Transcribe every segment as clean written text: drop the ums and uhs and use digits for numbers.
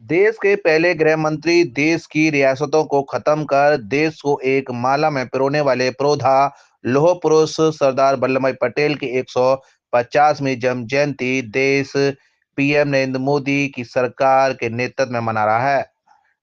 देश के पहले गृह मंत्री देश की रियासतों को खत्म कर देश को एक माला में पिरोने वाले प्रोधा लौह पुरुष सरदार वल्लभ भाई पटेल की 150वीं जन्म जयंती देश पीएम नरेंद्र मोदी की सरकार के नेतृत्व में मना रहा है।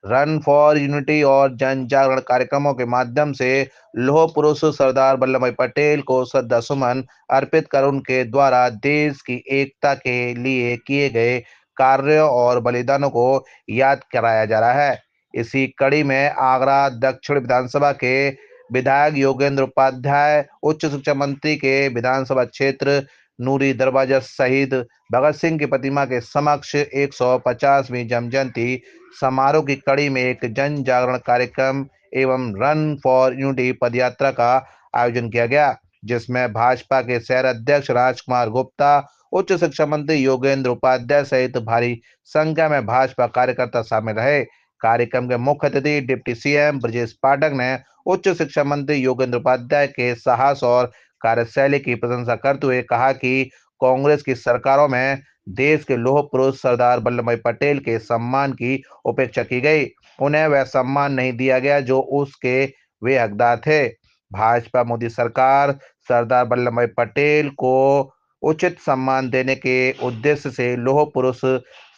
रन फॉर यूनिटी और जन जागरण कार्यक्रमों के माध्यम से लौह पुरुष सरदार वल्लभ भाई पटेल को श्रद्धा सुमन अर्पित कर उनके द्वारा देश की एकता के लिए किए गए कार्यों और बलिदानों को याद कराया जा रहा है। इसी कड़ी में आगरा दक्षिण विधानसभा के विधायक योगेंद्र उपाध्याय, उच्च शिक्षा मंत्री के विधानसभा क्षेत्र नूरी दरवाजा सहित भगत सिंह की प्रतिमा के समक्ष 150वीं जन्म जयंती समारोह की कड़ी में एक जन जागरण कार्यक्रम एवं रन फॉर यूनिटी पदयात्रा का आयोजन किया गया, जिसमें भाजपा के शहर अध्यक्ष राजकुमार गुप्ता, उच्च शिक्षा मंत्री योगेंद्र उपाध्याय सहित भारी संख्या में भाजपा कार्यकर्ता शामिल रहे। कार्यक्रम के मुख्य अतिथि डिप्टी सीएम ब्रजेश पाठक ने उच्च शिक्षा मंत्री योगेंद्र उपाध्याय के साहस और कार्यशैली की प्रशंसा करते हुए कहा कि कांग्रेस की सरकारों में देश के लौह पुरुष सरदार वल्लभ भाई पटेल के सम्मान की उपेक्षा की गई। उन्हें वह सम्मान नहीं दिया गया जो उसके वे हकदार थे। भाजपा मोदी सरकार सरदार वल्लभ भाई पटेल को उचित सम्मान देने के उद्देश्य से लौह पुरुष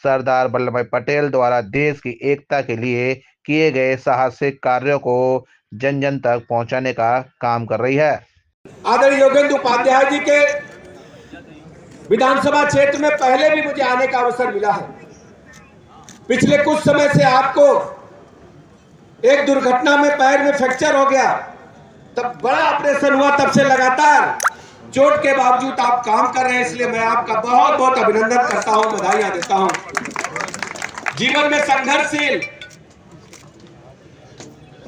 सरदार वल्लभ भाई पटेल द्वारा देश की एकता के लिए किए गए साहसिक कार्यों को जन जन तक पहुंचाने का काम कर रही है। आदरणीय योगेंद्र उपाध्याय जी के विधानसभा क्षेत्र में पहले भी मुझे आने का अवसर मिला है। पिछले कुछ समय से आपको एक दुर्घटना में पैर में फ्रैक्चर हो गया, तब बड़ा ऑपरेशन हुआ, तब से लगातार चोट के बावजूद आप काम कर रहे हैं, इसलिए मैं आपका बहुत बहुत अभिनंदन करता हूं, बधाइयां देता हूं। जीवन में संघर्षशील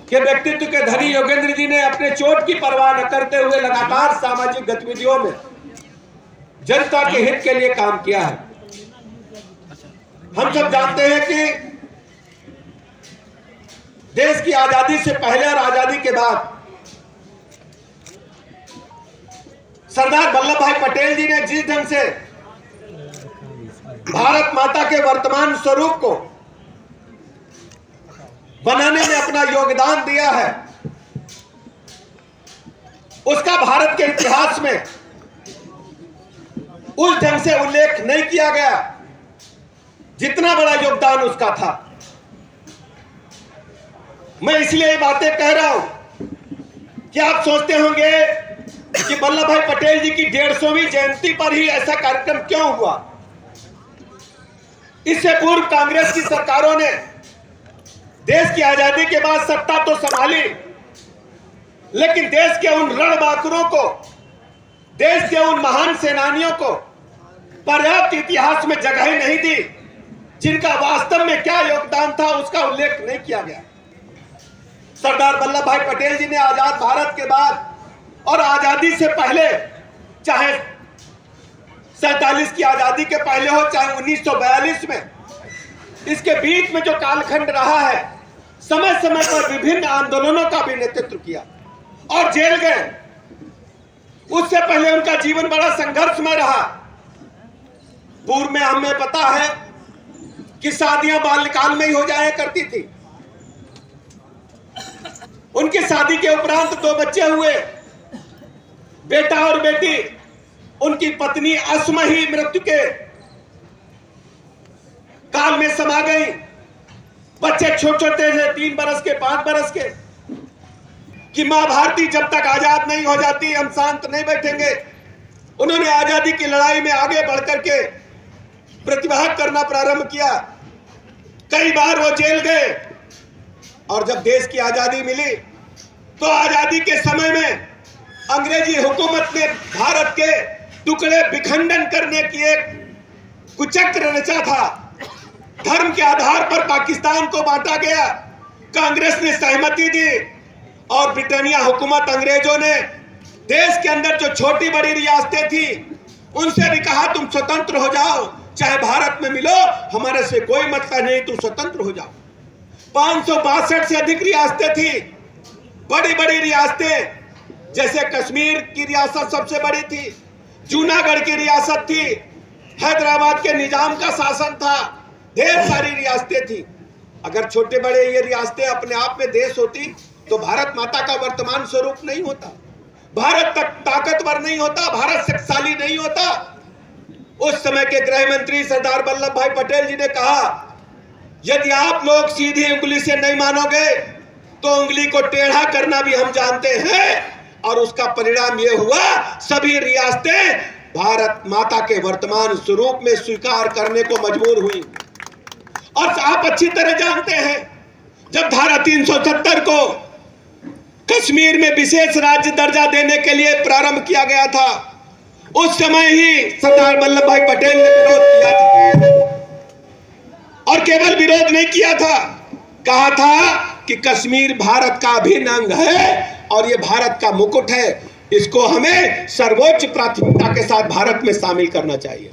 के व्यक्तित्व के धनी योगेंद्र जी ने अपने चोट की परवाह न करते हुए लगातार सामाजिक गतिविधियों में जनता के हित के लिए काम किया है। हम सब जानते हैं कि देश की आजादी से पहले और आजादी के बाद सरदार वल्लभ भाई पटेल जी ने जिस ढंग से भारत माता के वर्तमान स्वरूप को बनाने में अपना योगदान दिया है, उसका भारत के इतिहास में उस ढंग से उल्लेख नहीं किया गया जितना बड़ा योगदान उसका था। मैं इसलिए ये बातें कह रहा हूं कि आप सोचते होंगे कि वल्लभ भाई पटेल जी की 150वीं जयंती पर ही ऐसा कार्यक्रम क्यों हुआ। इससे पूर्व कांग्रेस की सरकारों ने देश की आजादी के बाद सत्ता तो संभाली, लेकिन देश के उन रणबांकुरों को, देश के उन महान सेनानियों को पर्याप्त इतिहास में जगह नहीं दी जिनका वास्तव में क्या योगदान था, उसका उल्लेख नहीं किया गया। सरदार वल्लभ भाई पटेल जी ने आजाद भारत के बाद और आजादी से पहले, चाहे 47 की आजादी के पहले हो चाहे 1942 में, इसके बीच में जो कालखंड रहा है, समय समय पर विभिन्न आंदोलनों का भी नेतृत्व किया और जेल गए। उससे पहले उनका जीवन बड़ा संघर्षमय रहा। पूर्व में हमें पता है कि शादियां बाल्यकाल में ही हो जाया करती थी। उनकी शादी के उपरांत 2 बच्चे हुए, बेटा और बेटी। उनकी पत्नी असमय ही मृत्यु के काल में समा गई। बच्चे छोटे छोटे थे, 3 बरस के, 5 बरस के, कि मां भारती जब तक आजाद नहीं हो जाती हम शांत नहीं बैठेंगे। उन्होंने आजादी की लड़ाई में आगे बढ़कर के प्रतिवाद करना प्रारंभ किया। कई बार वो जेल गए और जब देश की आजादी मिली तो आजादी के समय में अंग्रेजी हुकूमत ने भारत के टुकड़े विखंडन करने की एक कुचक्र रचा था। धर्म के आधार पर पाकिस्तान को बांटा गया। कांग्रेस ने सहमति दी और ब्रिटानिया हुकूमत, अंग्रेजों ने देश के अंदर जो छोटी बड़ी रियासतें थी उनसे भी कहा तुम स्वतंत्र हो जाओ, चाहे भारत में मिलो, हमारे से कोई मतलब नहीं, तुम स्वतंत्र हो जाओ। 562 से अधिक रियासतें थी, बड़ी बड़ी रियासतें, जैसे कश्मीर की रियासत सबसे बड़ी थी, जूनागढ़ की रियासत थी, हैदराबाद के निजाम का शासन था, ढेर सारी रियासतें थी। अगर छोटे बड़े ये रियासतें अपने आप में देश होती तो भारत माता का वर्तमान स्वरूप नहीं होता, भारत तक ताकतवर नहीं होता, भारत शक्तिशाली नहीं होता। उस समय के गृह मंत्री सरदार वल्लभ भाई पटेल जी ने कहा, यदि आप लोग सीधी उंगली से नहीं मानोगे तो उंगली को टेढ़ा करना भी हम जानते हैं। और उसका परिणाम यह हुआ, सभी रियासतें भारत माता के वर्तमान स्वरूप में स्वीकार करने को मजबूर हुई। और आप अच्छी तरह जानते हैं, जब धारा 370 को कश्मीर में विशेष राज्य दर्जा देने के लिए प्रारंभ किया गया था, उस समय ही सरदार वल्लभ भाई पटेल ने विरोध किया था। और केवल विरोध नहीं किया था, कहा था कि कश्मीर भारत का अभिन्न अंग है और ये भारत का मुकुट है, इसको हमें सर्वोच्च प्राथमिकता के साथ भारत में शामिल करना चाहिए।